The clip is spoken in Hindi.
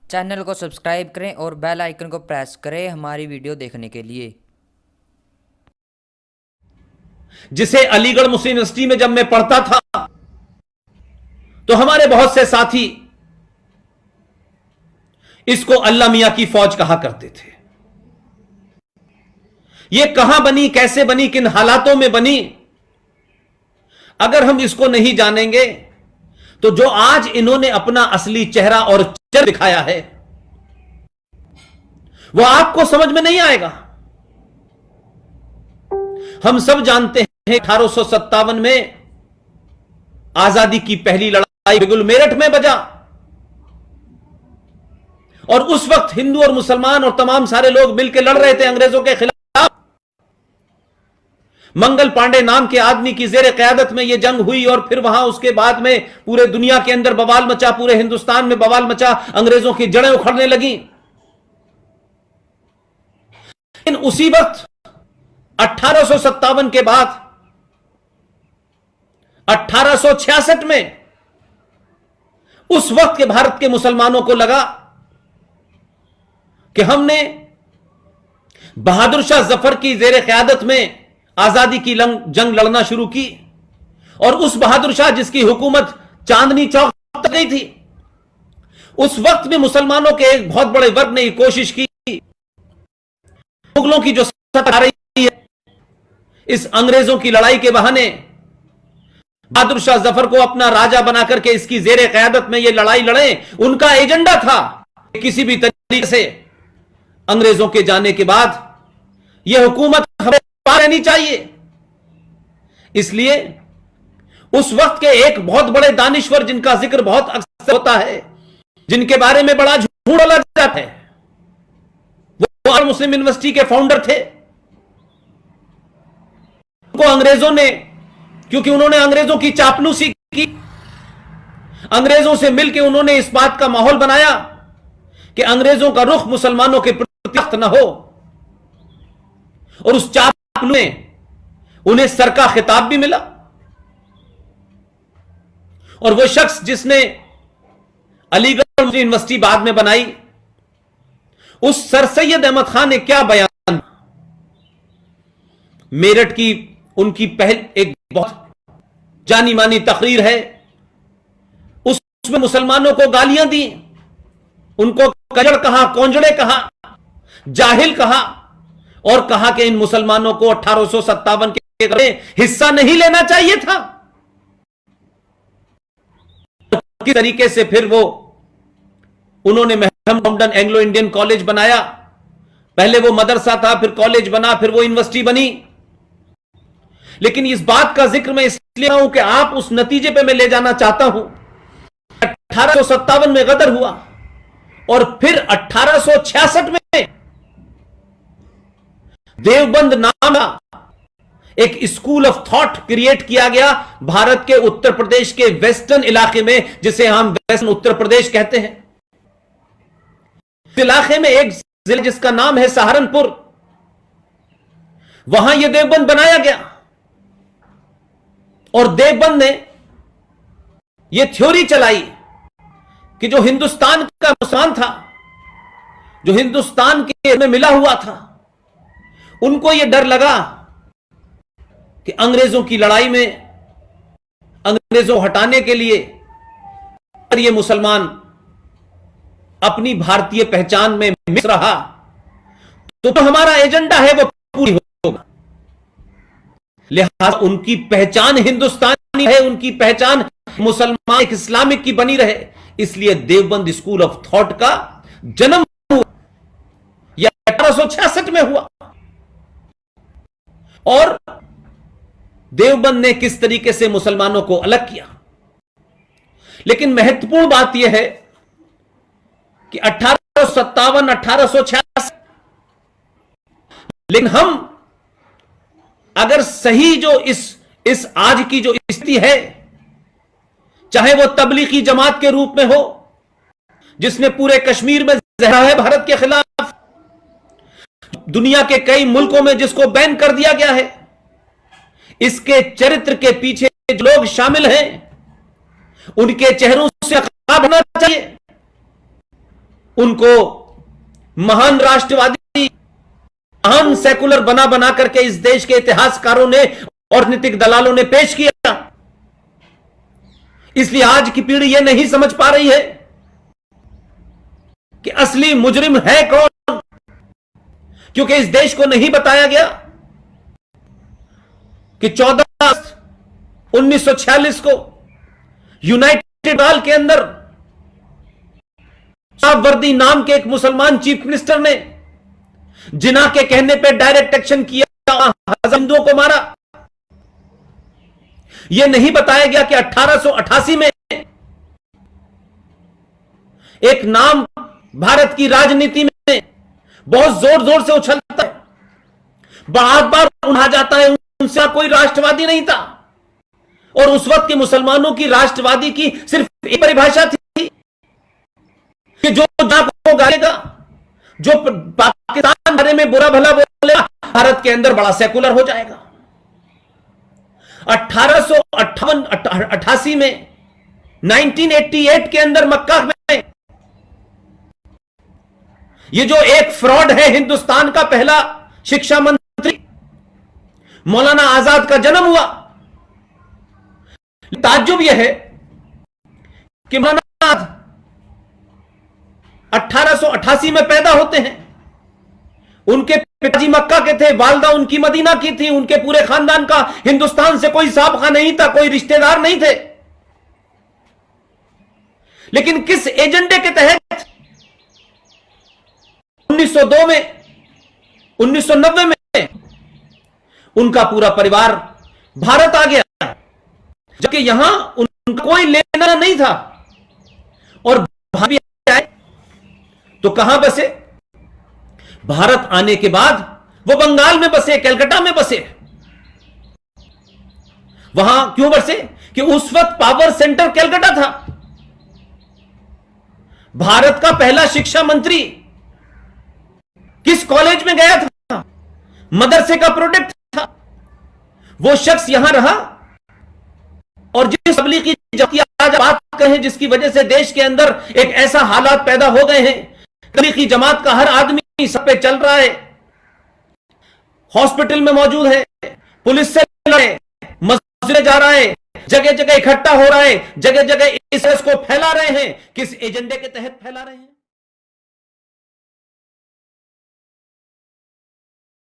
चैनल को सब्सक्राइब करें और बेल आइकन को प्रेस करें हमारी वीडियो देखने के लिए। जिसे अलीगढ़ मुस्लिम यूनिवर्सिटी में जब मैं पढ़ता था तो हमारे बहुत से साथी इसको अल्लाह मियां की फौज कहा करते थे। यह कहां बनी, कैसे बनी, किन हालातों में बनी, अगर हम इसको नहीं जानेंगे तो जो आज इन्होंने अपना असली चेहरा और चेहरा दिखाया है वह आपको समझ में नहीं आएगा। हम सब जानते हैं 1857 में आजादी की पहली लड़ाई बिगुल मेरठ में बजा और उस वक्त हिंदू और मुसलमान और तमाम सारे लोग मिलकर लड़ रहे थे अंग्रेजों के खिलाफ। मंगल पांडे नाम के आदमी की जेर क़यादत में यह जंग हुई और फिर वहां उसके बाद में पूरे दुनिया के अंदर बवाल मचा, पूरे हिंदुस्तान में बवाल मचा, अंग्रेजों की जड़ें उखड़ने लगी। लेकिन उसी वक्त 1857 के बाद 1866 में उस वक्त के भारत के मुसलमानों को लगा कि हमने बहादुर शाह जफर की जेर क़यादत में आजादी की जंग लड़ना शुरू की और उस बहादुर शाह जिसकी हुकूमत चांदनी चौक तक गई थी, उस वक्त में मुसलमानों के एक बहुत बड़े वर्ग ने कोशिश की मुगलों की जो सत्ता आ रही है इस अंग्रेजों की लड़ाई के बहाने बहादुर शाह जफर को अपना राजा बनाकर के इसकी जेर क़यादत में ये लड़ाई लड़े। उनका एजेंडा था कि किसी भी तरीके से अंग्रेजों के जाने के बाद यह हुकूमत हमें रहनी चाहिए। इसलिए उस वक्त के एक बहुत बड़े दानिश्वर जिनका जिक्र बहुत अक्सर होता है, जिनके बारे में बड़ा झूठ बोला जाता है, वो मुस्लिम यूनिवर्सिटी के फाउंडर थे। उनको अंग्रेजों ने, क्योंकि उन्होंने अंग्रेजों की चापलूसी की, अंग्रेजों से मिलकर उन्होंने इस बात का माहौल बनाया कि अंग्रेजों का रुख मुसलमानों के प्रति न हो, और उस चाप में उन्हें सर का खिताब भी मिला। और वह शख्स जिसने अलीगढ़ मुस्लिम यूनिवर्सिटी बाद में बनाई, उस सर सैयद अहमद खान ने क्या बयान, मेरठ की उनकी पहल एक बहुत जानी मानी तकरीर है, उसमें मुसलमानों को गालियां दी, उनको कजड़ कहा, कौंजड़े कहा, जाहिल कहा और कहा कि इन मुसलमानों को 1857 के हिस्सा नहीं लेना चाहिए था। किस तरीके से फिर वो उन्होंने महमूदन एंग्लो इंडियन कॉलेज बनाया। पहले वो मदरसा था, फिर कॉलेज बना, फिर वो यूनिवर्सिटी बनी। लेकिन इस बात का जिक्र मैं इसलिए हूं कि आप उस नतीजे पे मैं ले जाना चाहता हूं। 1857 में गदर हुआ और फिर 1866 में देवबंद नाम का एक स्कूल ऑफ थॉट क्रिएट किया गया भारत के उत्तर प्रदेश के वेस्टर्न इलाके में, जिसे हम वेस्टर्न उत्तर प्रदेश कहते हैं। इस इलाके में एक जिला जिसका नाम है सहारनपुर, वहां यह देवबंद बनाया गया और देवबंद ने यह थ्योरी चलाई कि जो हिंदुस्तान का मुसलमान था, जो हिंदुस्तान के में मिला हुआ था, उनको यह डर लगा कि अंग्रेजों की लड़ाई में अंग्रेजों हटाने के लिए अगर ये मुसलमान अपनी भारतीय पहचान में मिस रहा तो हमारा एजेंडा है वो पूरी होगा। लिहाजा उनकी पहचान हिंदुस्तानी है, उनकी पहचान मुसलमान एक इस्लामिक की बनी रहे। इसलिए देवबंद स्कूल ऑफ थॉट का जन्म हुआ, यह 1866 में हुआ। और देवबंद ने किस तरीके से मुसलमानों को अलग किया। लेकिन महत्वपूर्ण बात यह है कि 1857, 1866, लेकिन हम अगर सही जो इस आज की जो स्थिति है, चाहे वो तबलीगी जमात के रूप में हो जिसने पूरे कश्मीर में जहरा है भारत के खिलाफ, दुनिया के कई मुल्कों में जिसको बैन कर दिया गया है, इसके चरित्र के पीछे जो लोग शामिल हैं उनके चेहरों से नकाब होना चाहिए। उनको महान राष्ट्रवादी, महान सेकुलर बना बना करके इस देश के इतिहासकारों ने और राजनीतिक दलालों ने पेश किया। इसलिए आज की पीढ़ी यह नहीं समझ पा रही है कि असली मुजरिम है कौन, क्योंकि इस देश को नहीं बताया गया कि 14 अगस्त 1946 को यूनाइटेड बाल के अंदर वर्दी नाम के एक मुसलमान चीफ मिनिस्टर ने जिना के कहने पे डायरेक्ट एक्शन किया, हिंदुओं को मारा। यह नहीं बताया गया कि 1888 में एक नाम भारत की राजनीति में बहुत जोर जोर से उछलता है, बार बार उड़ा जाता है, उनसे कोई राष्ट्रवादी नहीं था। और उस वक्त के मुसलमानों की राष्ट्रवादी की सिर्फ एक परिभाषा थी कि जो को गालेगा, जो पाकिस्तान बारे में बुरा भला बोलेगा, भारत के अंदर बड़ा सेकुलर हो जाएगा। 1888 में 1988 के अंदर मक्का में ये जो एक फ्रॉड है, हिंदुस्तान का पहला शिक्षा मंत्री मौलाना आजाद का जन्म हुआ। ताज्जुब यह है कि मौलाना आजाद 1888 में पैदा होते हैं। उनके पिताजी मक्का के थे, वालदा उनकी मदीना की थी, उनके पूरे खानदान का हिंदुस्तान से कोई साबका नहीं था, कोई रिश्तेदार नहीं थे। लेकिन किस एजेंडे के तहत 1902 में, 1990 में उनका पूरा परिवार भारत आ गया, जबकि यहां उनका कोई लेना नहीं था। और भाभी आए तो कहां बसे? भारत आने के बाद वो बंगाल में बसे, कलकत्ता में बसे। वहां क्यों बसे? कि उस वक्त पावर सेंटर कलकत्ता था। भारत का पहला शिक्षा मंत्री किस कॉलेज में गया था? मदरसे का प्रोडक्ट था। वो शख्स यहां रहा और जिस तबलीगी की आज बात कहें, जिसकी वजह से देश के अंदर एक ऐसा हालात पैदा हो गए हैं, तबलीगी जमात का हर आदमी सब पे चल रहा है, हॉस्पिटल में मौजूद है, पुलिस से लड़े, मस्जिद जा रहा है, जगह जगह इकट्ठा हो रहा है, जगह जगह इस को फैला रहे हैं। किस एजेंडे के तहत फैला रहे हैं?